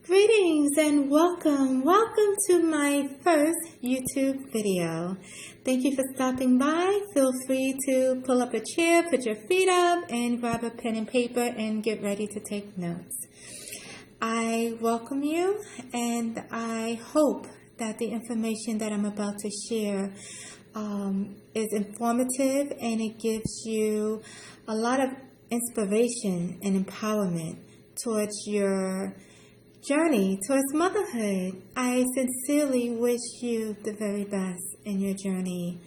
Greetings and welcome. Welcome to my first YouTube video. Thank you for stopping by. Feel free to pull up a chair, put your feet up, and grab a pen and paper and get ready to take notes. I welcome you, and I hope that the information that I'm about to share is informative, and it gives you a lot of inspiration and empowerment towards your journey towards motherhood. I sincerely wish you the very best in your journey,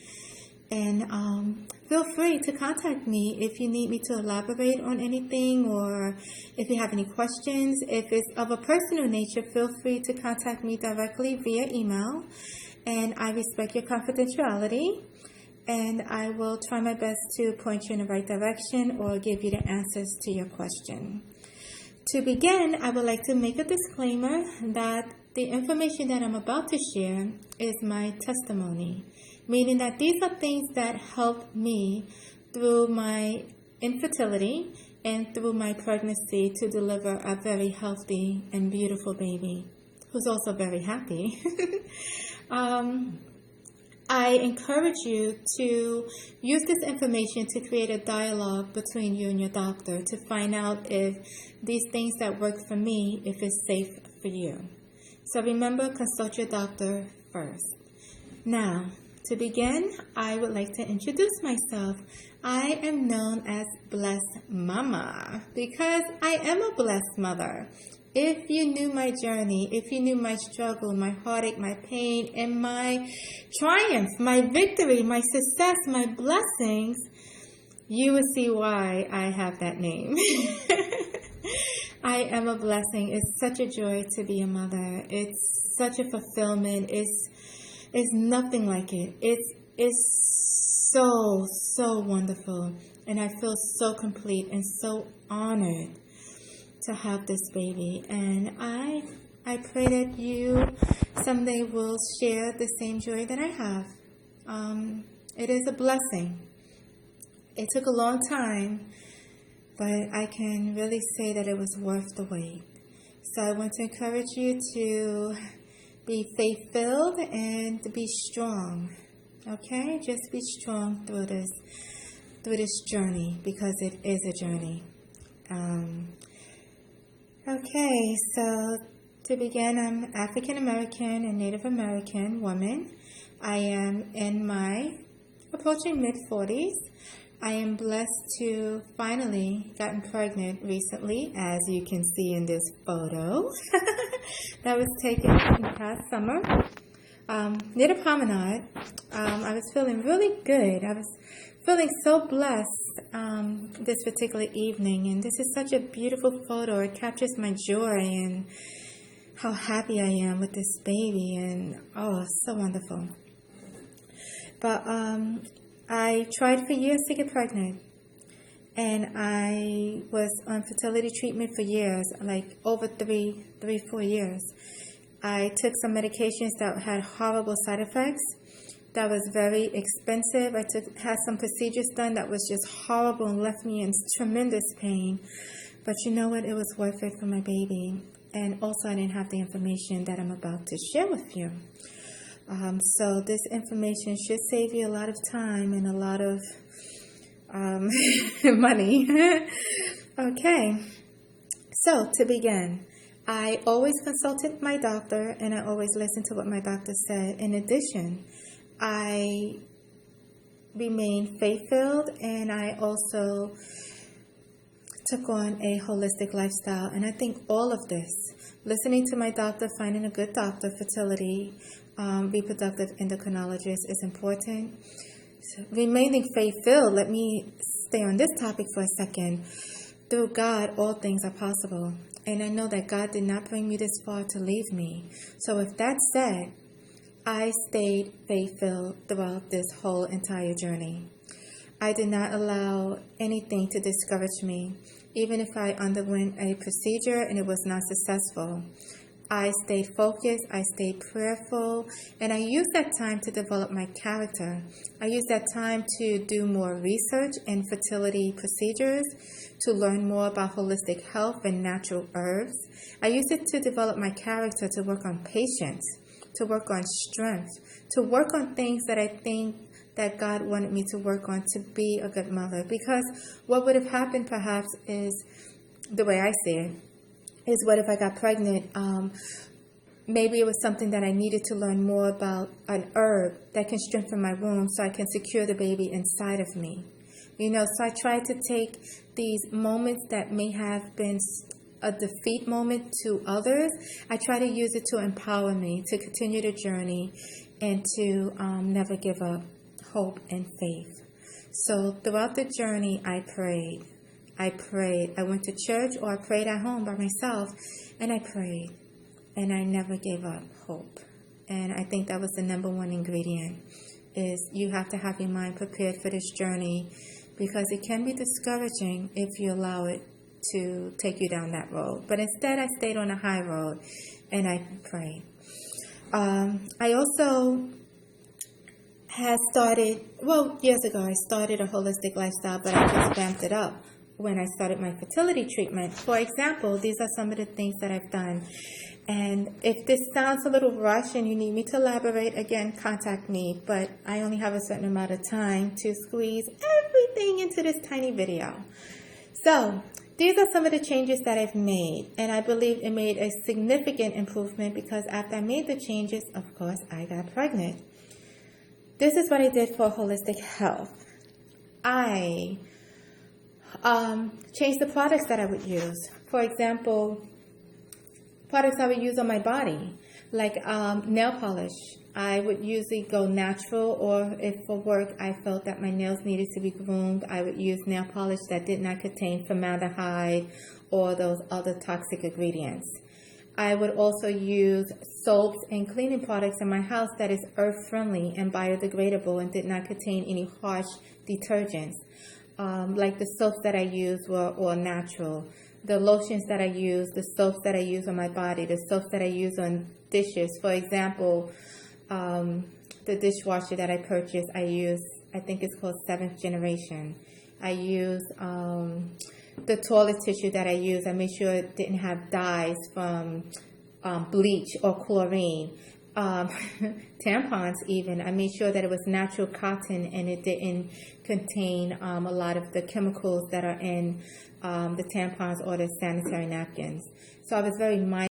and feel free to contact me if you need me to elaborate on anything, or if you have any questions. If it's of a personal nature, feel free to contact me directly via email, and I respect your confidentiality, and I will try my best to point you in the right direction or give you the answers to your question. To begin, I would like to make a disclaimer that the information that I'm about to share is my testimony, meaning that these are things that helped me through my infertility and through my pregnancy to deliver a very healthy and beautiful baby who's also very happy. I encourage you to use this information to create a dialogue between you and your doctor to find out if these things that work for me, if it's safe for you. So remember, consult your doctor first. Now, to begin, I would like to introduce myself. I am known as Blessed Mama because I am a blessed mother. If you knew my journey, if you knew my struggle, my heartache, my pain, and my triumph, my victory, my success, my blessings, you would see why I have that name. I am a blessing. It's such a joy to be a mother. It's such a fulfillment. It's nothing like it. It's so wonderful. And I feel so complete and so honored to have this baby, and I pray that you someday will share the same joy that I have. It is a blessing. It took a long time, but I can really say that it was worth the wait. So I want to encourage you to be faith-filled and to be strong. Okay, just be strong through this journey, because it is a journey. Okay, so to begin, I'm African American and Native American woman. I am in my approaching mid-40s. I am blessed to finally gotten pregnant recently, as you can see in this photo that was taken in the past summer near the promenade. I was feeling really good. I was feeling so blessed this particular evening, and this is such a beautiful photo. It captures my joy and how happy I am with this baby, and so wonderful. But I tried for years to get pregnant, and I was on fertility treatment for years, like over 4 years. I took some medications that had horrible side effects. That was very expensive. I had some procedures done that was just horrible and left me in tremendous pain. But you know what? It was worth it for my baby. And also, I didn't have the information that I'm about to share with you. So this information should save you a lot of time and a lot of money. Okay. So to begin, I always consulted my doctor, and I always listened to what my doctor said. In addition, I remained faith-filled, and I also took on a holistic lifestyle. And I think all of this, listening to my doctor, finding a good doctor, fertility, reproductive endocrinologist, is important. So remaining faith-filled, let me stay on this topic for a second. Through God, all things are possible. And I know that God did not bring me this far to leave me. So with that said, I stayed faith-filled throughout this whole entire journey. I did not allow anything to discourage me. Even if I underwent a procedure and it was not successful, I stayed focused, I stayed prayerful, and I used that time to develop my character. I used that time to do more research in fertility procedures, to learn more about holistic health and natural herbs. I used it to develop my character, to work on patience, to work on strength, to work on things that I think that God wanted me to work on to be a good mother. Because what would have happened perhaps is, the way I see it, is what if I got pregnant? Maybe it was something that I needed to learn more about, an herb that can strengthen my womb so I can secure the baby inside of me. So I try to take these moments that may have been a defeat moment to others. I try to use it to empower me to continue the journey and to never give up hope and faith. So throughout the journey, I prayed. I went to church, or I prayed at home by myself, and I prayed. And I never gave up hope. And I think that was the number one ingredient, is you have to have your mind prepared for this journey, because it can be discouraging if you allow it to take you down that road. But instead, I stayed on a high road and I prayed. I also had started, years ago, I started a holistic lifestyle, but I just vamped it up when I started my fertility treatment. For example, these are some of the things that I've done. And if this sounds a little rushed and you need me to elaborate, again, contact me. But I only have a certain amount of time to squeeze everything into this tiny video. So these are some of the changes that I've made. And I believe it made a significant improvement, because after I made the changes, of course, I got pregnant. This is what I did for holistic health. I changed the products that I would use. For example, products I would use on my body, like nail polish. I would usually go natural, or if for work I felt that my nails needed to be groomed, I would use nail polish that did not contain formaldehyde or those other toxic ingredients. I would also use soaps and cleaning products in my house that is earth-friendly and biodegradable and did not contain any harsh detergents. Like the soaps that I used were all natural. The lotions that I use, the soaps that I use on my body, the soaps that I use on dishes. For example, the dishwasher that I purchased, I think it's called 7th generation. I use the toilet tissue that I use. I made sure it didn't have dyes from bleach or chlorine. Tampons even, I made sure that it was natural cotton and it didn't contain a lot of the chemicals that are in the tampons or the sanitary napkins. So I was very mindful